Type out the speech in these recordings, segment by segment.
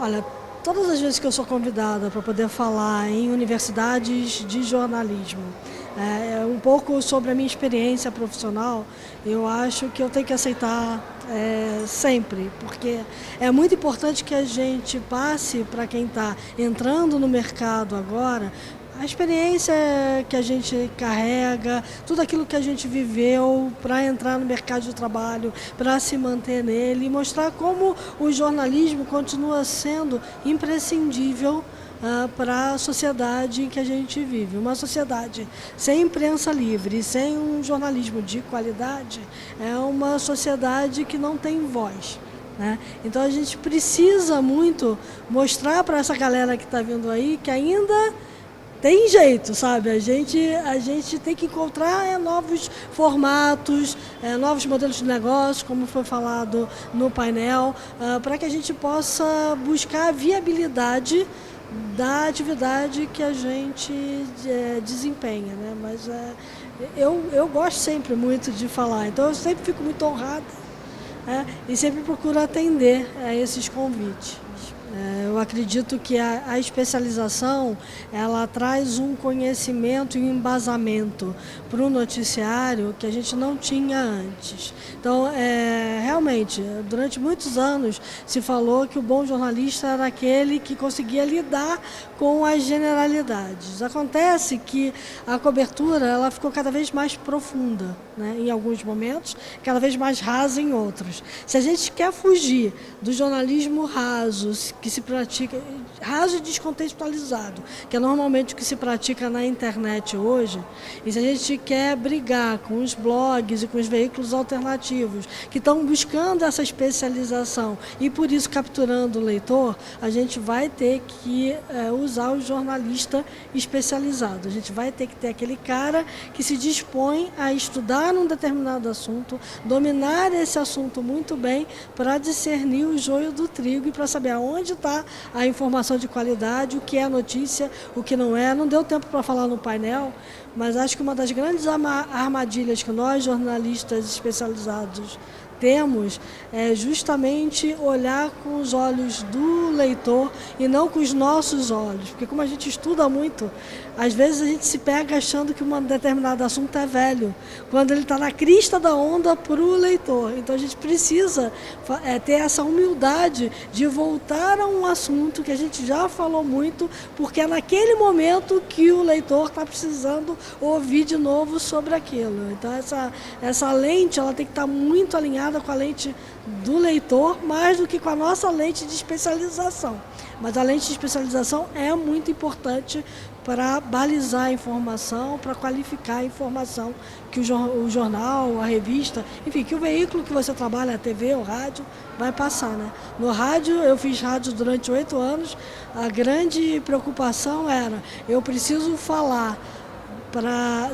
Olha, todas as vezes que eu sou convidada para poder falar em universidades de jornalismo, um pouco sobre a minha experiência profissional, eu acho que eu tenho que aceitar sempre, porque é muito importante que a gente passe para quem está entrando no mercado agora a experiência que a gente carrega, tudo aquilo que a gente viveu para entrar no mercado de trabalho, para se manter nele e mostrar como o jornalismo continua sendo imprescindível para a sociedade em que a gente vive. Uma sociedade sem imprensa livre, sem um jornalismo de qualidade, é uma sociedade que não tem voz. Né? Então a gente precisa muito mostrar para essa galera que está vindo aí que ainda tem jeito, sabe? A gente tem que encontrar novos formatos, novos modelos de negócio, como foi falado no painel, para que a gente possa buscar a viabilidade da atividade que a gente desempenha, né? Mas eu gosto sempre muito de falar, então eu sempre fico muito honrada e sempre procuro atender a esses convites. Eu acredito que a especialização ela traz um conhecimento e um embasamento para o noticiário que a gente não tinha antes. Então, realmente, durante muitos anos se falou que o bom jornalista era aquele que conseguia lidar com as generalidades. Acontece que a cobertura ela ficou cada vez mais profunda, né, em alguns momentos, cada vez mais rasa em outros. Se a gente quer fugir do jornalismo raso, que se pratica, raso e descontextualizado, que é normalmente o que se pratica na internet hoje, e se a gente quer brigar com os blogs e com os veículos alternativos que estão buscando essa especialização e por isso capturando o leitor, a gente vai ter que usar o jornalista especializado. A gente vai ter que ter aquele cara que se dispõe a estudar um determinado assunto, dominar esse assunto muito bem para discernir o joio do trigo e para saber aonde está a informação de qualidade, o que é notícia, o que não é. Não deu tempo para falar no painel, mas acho que uma das grandes armadilhas que nós, jornalistas especializados, temos é justamente olhar com os olhos do leitor e não com os nossos olhos, porque como a gente estuda muito, às vezes a gente se pega achando que um determinado assunto é velho, quando ele está na crista da onda para o leitor. Então a gente precisa ter essa humildade de voltar a um assunto que a gente já falou muito, porque é naquele momento que o leitor está precisando ouvir de novo sobre aquilo. Então essa lente ela tem que estar muito alinhada com a lente do leitor, mais do que com a nossa lente de especialização. Mas a lente de especialização é muito importante para balizar a informação, para qualificar a informação que o jornal, a revista, enfim, que o veículo que você trabalha, a TV, o rádio, vai passar, né? No rádio, eu fiz rádio durante 8 anos, a grande preocupação era, eu preciso falar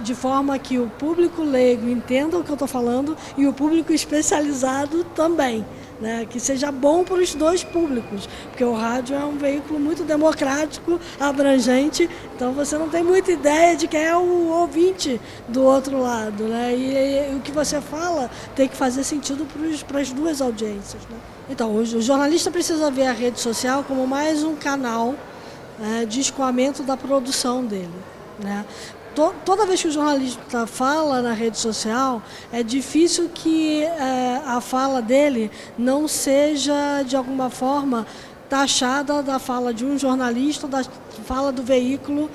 de forma que o público leigo entenda o que eu estou falando e o público especializado também, né? Que seja bom para os dois públicos, porque o rádio é um veículo muito democrático, abrangente, então você não tem muita ideia de quem é o ouvinte do outro lado, né? E o que você fala tem que fazer sentido para as duas audiências, né? Então, o jornalista precisa ver a rede social como mais um canal de escoamento da produção dele, né? Toda vez que o jornalista fala na rede social, é difícil que a fala dele não seja, de alguma forma, taxada da fala de um jornalista, da fala do veículo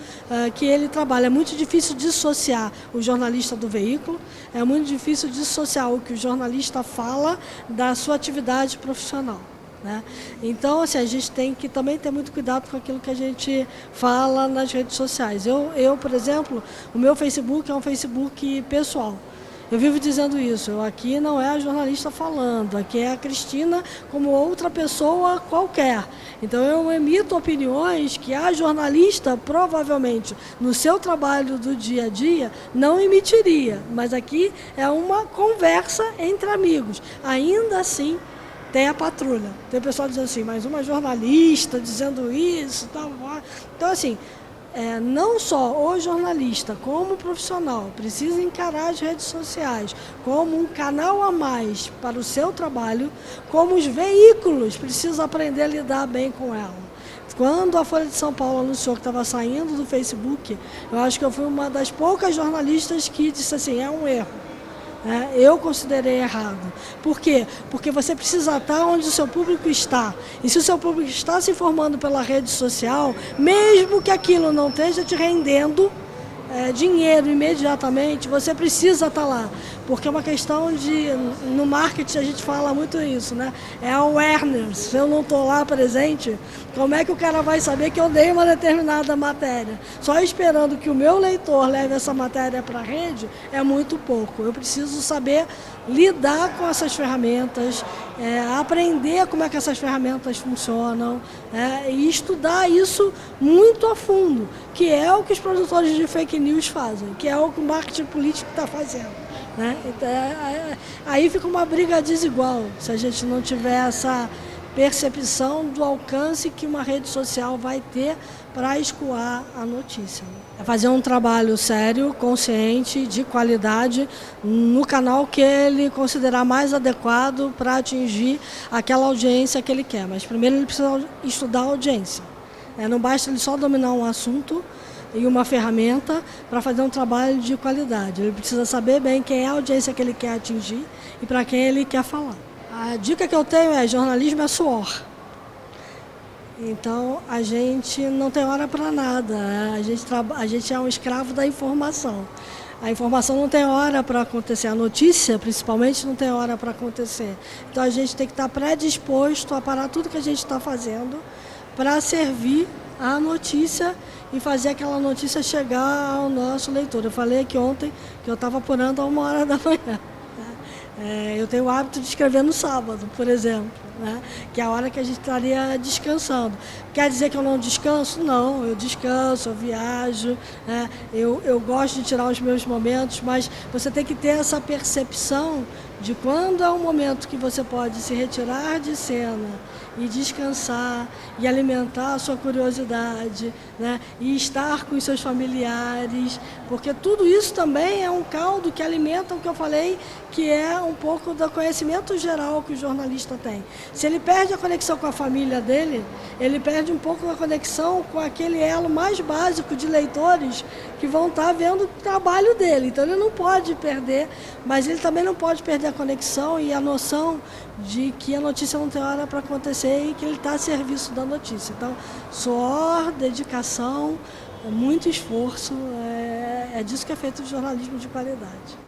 que ele trabalha. É muito difícil dissociar o jornalista do veículo, é muito difícil dissociar o que o jornalista fala da sua atividade profissional, né? Então, assim, a gente tem que também ter muito cuidado com aquilo que a gente fala nas redes sociais. Eu, por exemplo, o meu Facebook é um Facebook pessoal. Eu vivo dizendo isso, aqui não é a jornalista falando, aqui é a Cristina como outra pessoa qualquer. Então eu emito opiniões que a jornalista provavelmente no seu trabalho do dia a dia não emitiria, mas aqui é uma conversa entre amigos. Ainda assim, tem a patrulha. Tem o pessoal dizendo assim, mas uma jornalista dizendo isso, tal. Então, assim, não só o jornalista, como o profissional, precisa encarar as redes sociais como um canal a mais para o seu trabalho, como os veículos precisam aprender a lidar bem com ela. Quando a Folha de São Paulo anunciou que estava saindo do Facebook, eu acho que eu fui uma das poucas jornalistas que disse assim, é um erro. Eu considerei errado. Por quê? Porque você precisa estar onde o seu público está. E se o seu público está se informando pela rede social, mesmo que aquilo não esteja te rendendo dinheiro imediatamente, você precisa estar lá. Porque é uma questão de, no marketing a gente fala muito isso, né? É awareness. Se eu não estou lá presente, como é que o cara vai saber que eu dei uma determinada matéria? Só esperando que o meu leitor leve essa matéria para a rede é muito pouco. Eu preciso saber lidar com essas ferramentas, aprender como é que essas ferramentas funcionam e estudar isso muito a fundo, que é o que os produtores de fake news fazem, que é o que o marketing político está fazendo. Então, aí fica uma briga desigual, se a gente não tiver essa percepção do alcance que uma rede social vai ter para escoar a notícia. É fazer um trabalho sério, consciente, de qualidade, no canal que ele considerar mais adequado para atingir aquela audiência que ele quer. Mas primeiro ele precisa estudar a audiência. Não basta ele só dominar um assunto e uma ferramenta para fazer um trabalho de qualidade. Ele precisa saber bem quem é a audiência que ele quer atingir e para quem ele quer falar. A dica que eu tenho é: jornalismo é suor. Então a gente não tem hora para nada, a gente é um escravo da informação. A informação não tem hora para acontecer, a notícia principalmente não tem hora para acontecer. Então a gente tem que estar predisposto a parar tudo que a gente está fazendo para servir a notícia e fazer aquela notícia chegar ao nosso leitor. Eu falei aqui ontem que eu estava apurando a 1h da manhã. Eu tenho o hábito de escrever no sábado, por exemplo, que é a hora que a gente estaria descansando. Quer dizer que eu não descanso? Não, eu descanso, eu viajo, eu gosto de tirar os meus momentos, mas você tem que ter essa percepção de quando é um momento que você pode se retirar de cena e descansar e alimentar a sua curiosidade, e estar com os seus familiares, porque tudo isso também é um caldo que alimenta o que eu falei, que é um pouco do conhecimento geral que o jornalista tem. Se ele perde a conexão com a família dele, ele perde um pouco a conexão com aquele elo mais básico de leitores que vão estar vendo o trabalho dele. Então ele não pode perder, mas ele também não pode perder a conexão e a noção de que a notícia não tem hora para acontecer e que ele está a serviço da notícia. Então, suor, dedicação, muito esforço, é disso que é feito o jornalismo de qualidade.